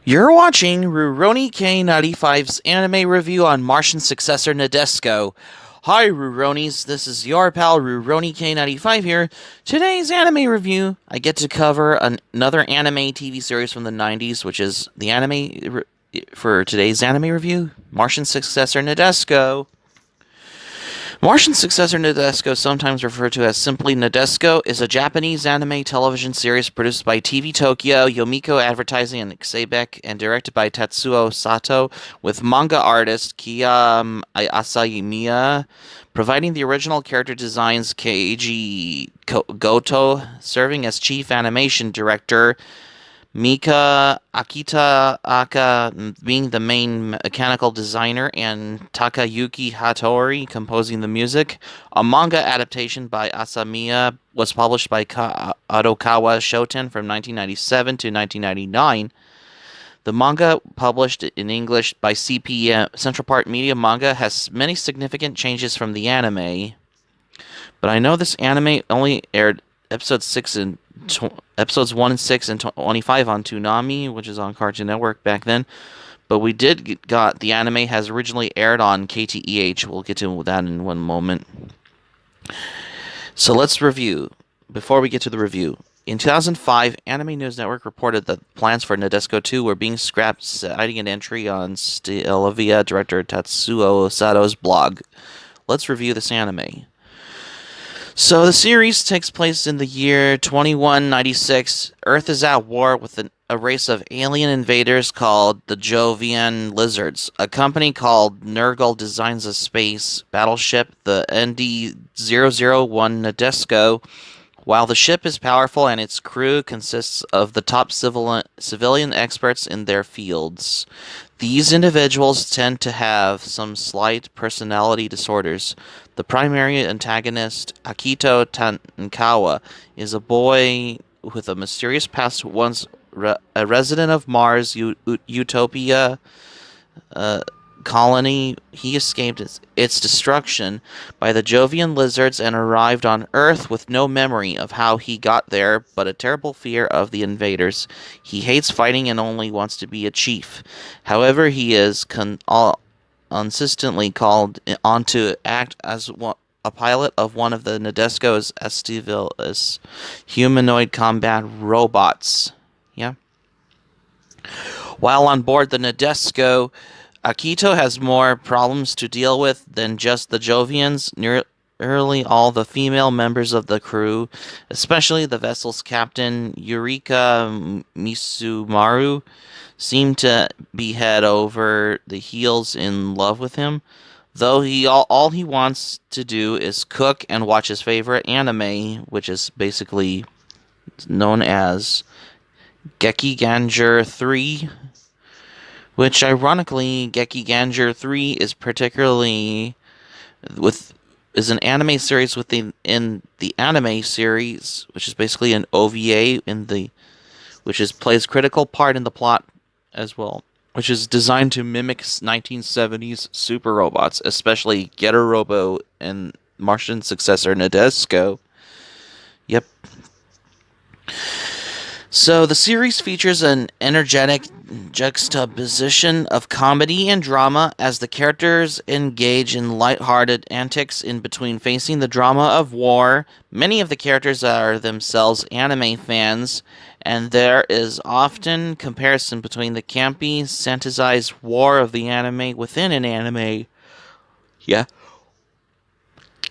You're watching Rurouni K95's anime review on Martian Successor Nadesco. Hi Ruronis, this is your pal Rurouni K95 here. Today's anime review, I get to cover another anime TV series from the 90s, which is the for today's anime review, Martian Successor Nadesco. Martian Successor Nadesco, sometimes referred to as simply Nadesco, is a Japanese anime television series produced by TV Tokyo, Yomiko Advertising, and Xebec, and directed by Tatsuo Sato, with manga artist Kiya Asayamiya providing the original character designs. Keiji Goto serving as chief animation director, Mika Akita Aka being the main mechanical designer, and Takayuki Hattori composing the music. A manga adaptation by Asamiya was published by Kadokawa Shoten from 1997 to 1999. The manga, published in English by CP Central Park Media Manga, has many significant changes from the anime. But I know this anime only aired episode 6 and episodes 1 and 6 and 25 on Toonami, which is on Cartoon Network back then. But we did got the anime has originally aired on KTEH. We'll get to that in one moment. So let's review. Before we get to the review, in 2005, Anime News Network reported that plans for Nadesco 2 were being scrapped, citing an entry on Stellavia director Tatsuo Sato's blog. Let's review this anime. So the series takes place in the year 2196. Earth is at war with a race of alien invaders called the Jovian Lizards. A company called Nurgle designs a space battleship, the ND-001 Nadesco. While the ship is powerful and its crew consists of the top civilian experts in their fields, these individuals tend to have some slight personality disorders. The primary antagonist, Akito Tankawa, is a boy with a mysterious past, once a resident of Mars Utopia colony. He escaped its destruction by the Jovian lizards and arrived on Earth with no memory of how he got there, but a terrible fear of the invaders. He hates fighting and only wants to be a chief. However, he is consistently called on to act as a pilot of one of the Nadesco's Estivilis humanoid combat robots. Yeah. While on board the Nadesco, Akito has more problems to deal with than just the Jovians. Nearly all the female members of the crew, especially the vessel's captain, Eureka Misumaru, seem to be head over the heels in love with him. Though all he wants to do is cook and watch his favorite anime, which is basically known as Gekiganger 3, which ironically, Gekiganger 3 is particularly is an anime series in the anime series, which is basically an OVA plays critical part in the plot as well, which is designed to mimic 1970s super robots, especially Getter Robo and Martian Successor Nadesco. Yep. So the series features an energetic juxtaposition of comedy and drama as the characters engage in light-hearted antics in between facing the drama of war. Many of the characters are themselves anime fans, and there is often comparison between the campy, sanitized war of the anime within an anime. Yeah.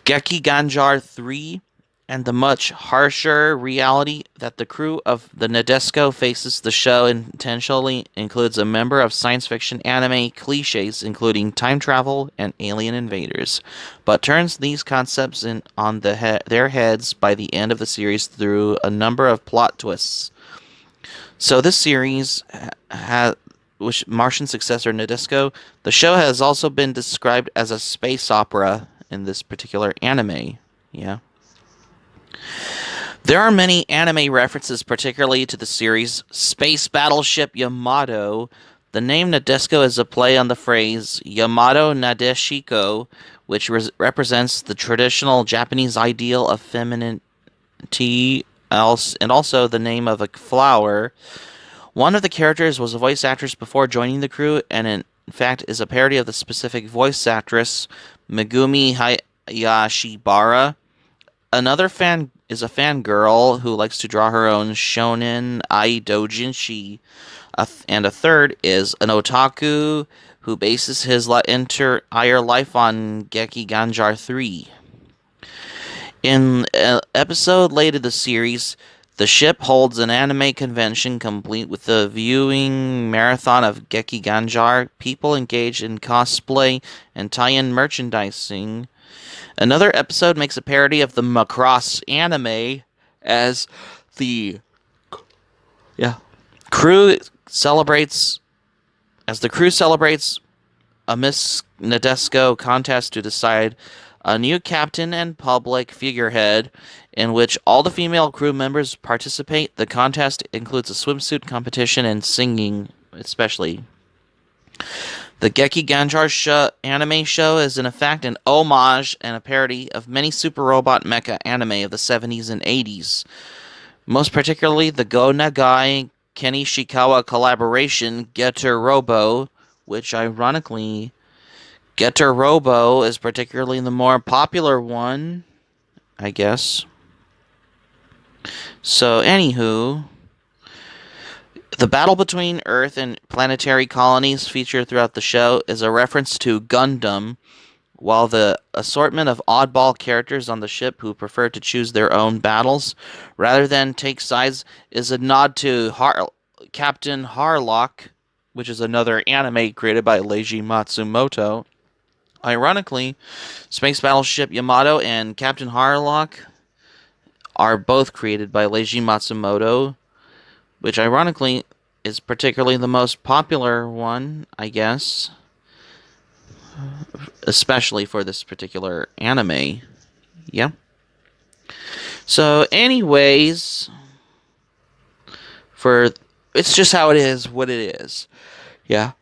Gekiganger 3 and the much harsher reality that the crew of the Nadesco faces. The show intentionally includes a number of science fiction anime cliches, including time travel and alien invaders, but turns these concepts on their heads by the end of the series through a number of plot twists. So this series which Martian Successor Nadesco, the show has also been described as a space opera in this particular anime. Yeah. There are many anime references, particularly to the series' space battleship Yamato. The name Nadesco is a play on the phrase Yamato Nadeshiko, which represents the traditional Japanese ideal of femininity, and also the name of a flower. One of the characters was a voice actress before joining the crew, and in fact is a parody of the specific voice actress, Megumi Hayashibara. Another fan is a fangirl who likes to draw her own shonen ai doujinshi. And a third is an otaku who bases his entire life on Geki Ganjar 3. In an episode late in the series, the ship holds an anime convention complete with a viewing marathon of Geki Ganjar. People engage in cosplay and tie-in merchandising. Another episode makes a parody of the Macross anime as the crew celebrates a Miss Nadesco contest to decide a new captain and public figurehead in which all the female crew members participate. The contest includes a swimsuit competition and singing, especially. The Geki Ganjar anime show is in effect an homage and a parody of many super robot mecha anime of the 70s and 80s. Most particularly the Go Nagai Kenny Shikawa collaboration Getter Robo, which ironically Getter Robo is particularly the more popular one, I guess. So, anywho, the battle between Earth and planetary colonies featured throughout the show is a reference to Gundam, while the assortment of oddball characters on the ship who prefer to choose their own battles rather than take sides is a nod to Captain Harlock, which is another anime created by Leiji Matsumoto. Ironically, Space Battleship Yamato and Captain Harlock are both created by Leiji Matsumoto, which ironically is particularly the most popular one, I guess, especially for this particular anime. Yeah. So, anyways, it's just how it is, what it is. Yeah.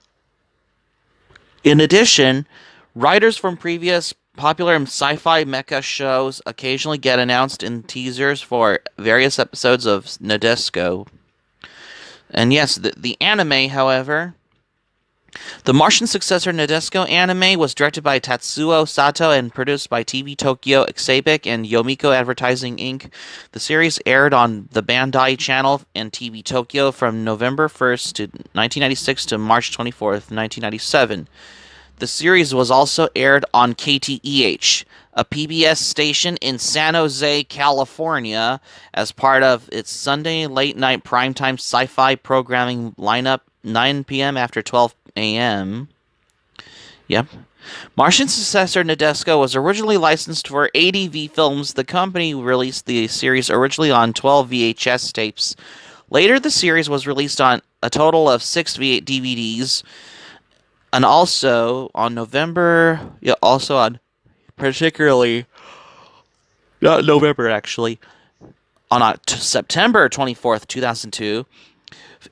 In addition, writers from previous popular sci-fi mecha shows occasionally get announced in teasers for various episodes of Nadesco. And yes, the anime, however, the Martian Successor Nadesco anime was directed by Tatsuo Sato and produced by TV Tokyo, Xebec, and Yomiko Advertising Inc. The series aired on the Bandai Channel and TV Tokyo from November 1st to 1996 to March 24th, 1997. The series was also aired on KTEH, a PBS station in San Jose, California, as part of its Sunday late-night primetime sci-fi programming lineup, 9 p.m. after 12 a.m. Yep. Martian Successor Nadesco was originally licensed for ADV Films. The company released the series originally on 12 VHS tapes. Later, the series was released on a total of 6 DVDs. And also on September 24th, 2002,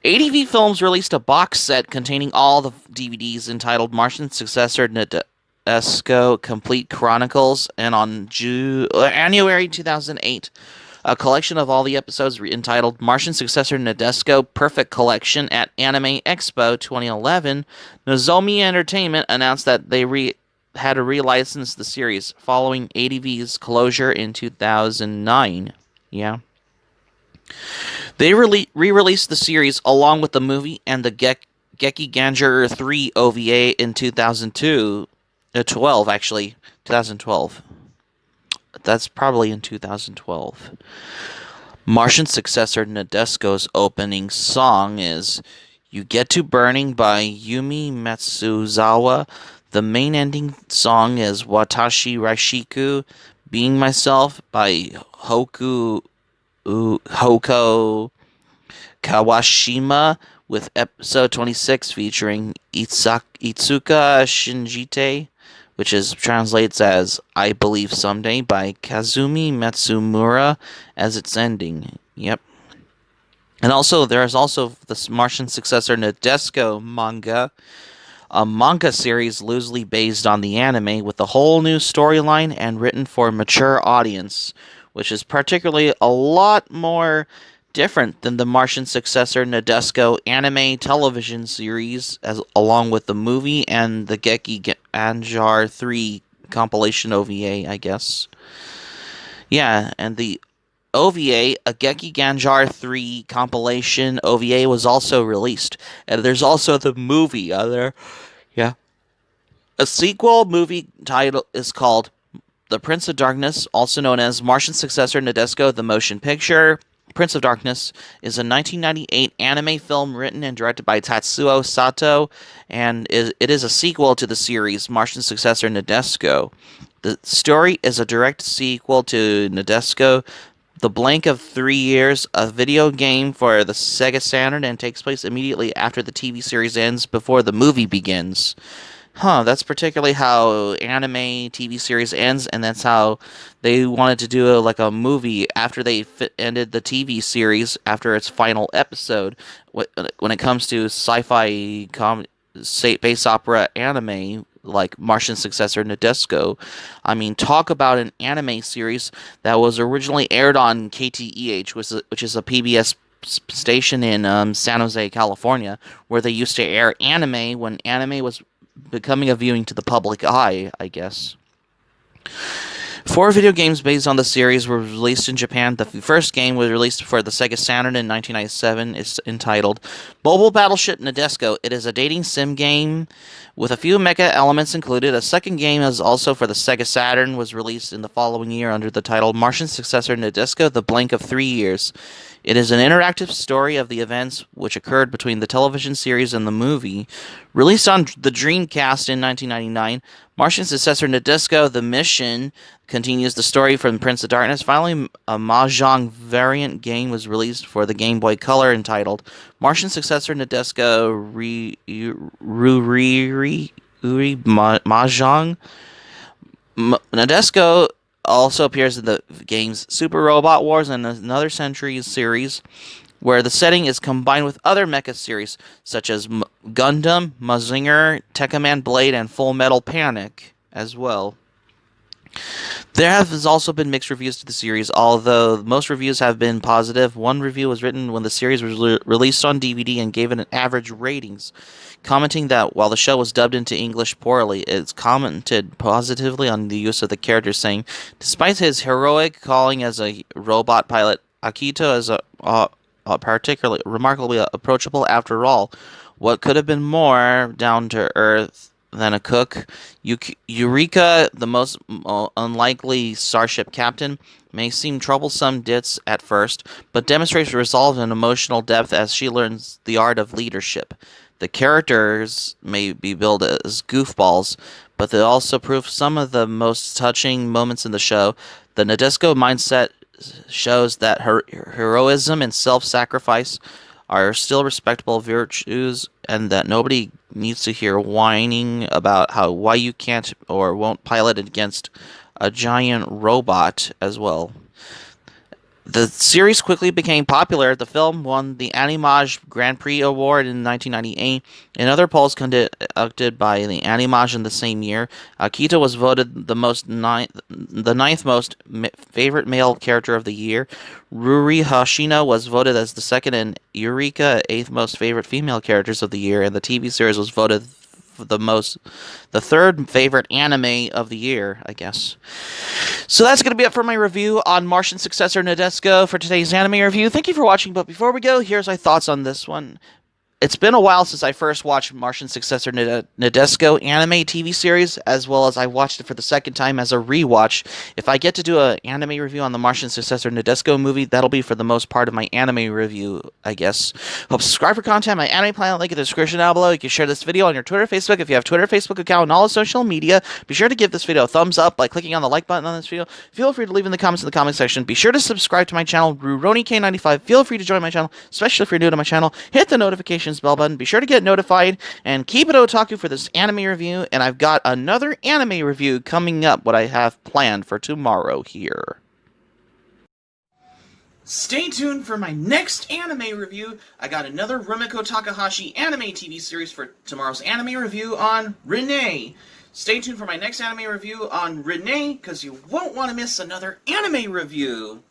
ADV Films released a box set containing all the DVDs entitled Martian Successor Nadesco Complete Chronicles, and on January 2008, a collection of all the episodes entitled Martian Successor Nadesco Perfect Collection at Anime Expo 2011. Nozomi Entertainment announced that they had to relicense the series following ADV's closure in 2009. Yeah. They re-released the series along with the movie and the Geki Ganjar 3 OVA in 2012, actually. 2012. That's probably in 2012. Martian Successor Nadesco's opening song is You Get to Burning by Yumi Matsuzawa. The main ending song is Watashi Raishiku, Being Myself by Hoko Kawashima, with episode 26 featuring Itsuka Shinjite, which translates as I Believe Someday, by Kazumi Matsumura as its ending. Yep. And also, there is also the Martian Successor Nadesco manga, a manga series loosely based on the anime with a whole new storyline and written for a mature audience, which is particularly a lot more different than the Martian Successor Nadesco anime television series, along with the movie and the Geki Anjar 3 compilation OVA, I guess. Yeah, and the OVA, a Geki Ganjar 3 compilation OVA, was also released. And there's also the movie on there. Yeah. A sequel movie title is called The Prince of Darkness, also known as Martian Successor Nadesco the Motion Picture. Prince of Darkness is a 1998 anime film written and directed by Tatsuo Sato, and it is a sequel to the series Martian Successor Nadesco. The story is a direct sequel to Nadesco, The Blank of 3 Years, a video game for the Sega Saturn, and takes place immediately after the TV series ends before the movie begins. That's particularly how anime TV series ends, and that's how they wanted to do like a movie after they ended the TV series after its final episode. When it comes to sci-fi space opera anime like Martian Successor Nadesco, I mean, talk about an anime series that was originally aired on KTEH, which is a PBS station in San Jose, California, where they used to air anime when anime was becoming a viewing to the public eye, I guess. 4 video games based on the series were released in Japan. The first game was released for the Sega Saturn in 1997. It's entitled Mobile Battleship Nadesco. It is a dating sim game with a few mecha elements included. A second game is also for the Sega Saturn, was released in the following year under the title Martian Successor Nadesco, The Blank of 3 Years. It is an interactive story of the events which occurred between the television series and the movie. Released on the Dreamcast in 1999, Martian Successor Nadesco, The Mission, continues the story from Prince of Darkness. Finally, a Mahjong variant game was released for the Game Boy Color entitled Martian Successor Nadesco Mahjong. Nadesco also appears in the game's Super Robot Wars and Another Century series, where the setting is combined with other mecha series such as Gundam, Mazinger, Tekkaman Blade, and Full Metal Panic as well. There has also been mixed reviews to the series, although most reviews have been positive. One review was written when the series was released on DVD and gave it an average ratings, commenting that while the show was dubbed into English poorly, it's commented positively on the use of the character, saying, despite his heroic calling as a robot pilot, Akito is particularly remarkably approachable after all. What could have been more down to earth than a cook? Eureka, the most unlikely starship captain, may seem troublesome ditz at first, but demonstrates resolve and emotional depth as she learns the art of leadership. The characters may be billed as goofballs, but they also prove some of the most touching moments in the show. The Nadesco mindset shows that heroism and self-sacrifice are still respectable virtues, and that nobody needs to hear whining about why you can't or won't pilot against a giant robot as well. The series quickly became popular. The film won the Animage Grand Prix Award in 1998. In other polls conducted by the Animage in the same year, Akito was voted the ninth most favorite male character of the year. Ruri Hashino was voted as the second, and Eureka, 8th most favorite female characters of the year, and the TV series was voted the third favorite anime of the year, I guess. So that's going to be it for my review on Martian Successor Nadesco for today's anime review. Thank you for watching, but before we go, here's my thoughts on this one. It's been a while since I first watched Martian Successor Nadesco anime TV series, as well as I watched it for the second time as a rewatch. If I get to do an anime review on the Martian Successor Nadesco movie, that'll be for the most part of my anime review, I guess. Hope subscribe for content. My anime planet link in the description down below. You can share this video on your Twitter, Facebook. If you have Twitter, Facebook account, and all the social media, be sure to give this video a thumbs up by clicking on the like button on this video. Feel free to leave in the comments in the comment section. Be sure to subscribe to my channel, RuRoniK95. Feel free to join my channel, especially if you're new to my channel. Hit the notifications bell button. Be sure to get notified, and keep it otaku for this anime review, and I've got another anime review coming up, what I have planned for tomorrow here. Stay tuned for my next anime review. I got another Rumiko Takahashi anime TV series for tomorrow's anime review on Renee. Stay tuned for my next anime review on Renee, because you won't want to miss another anime review.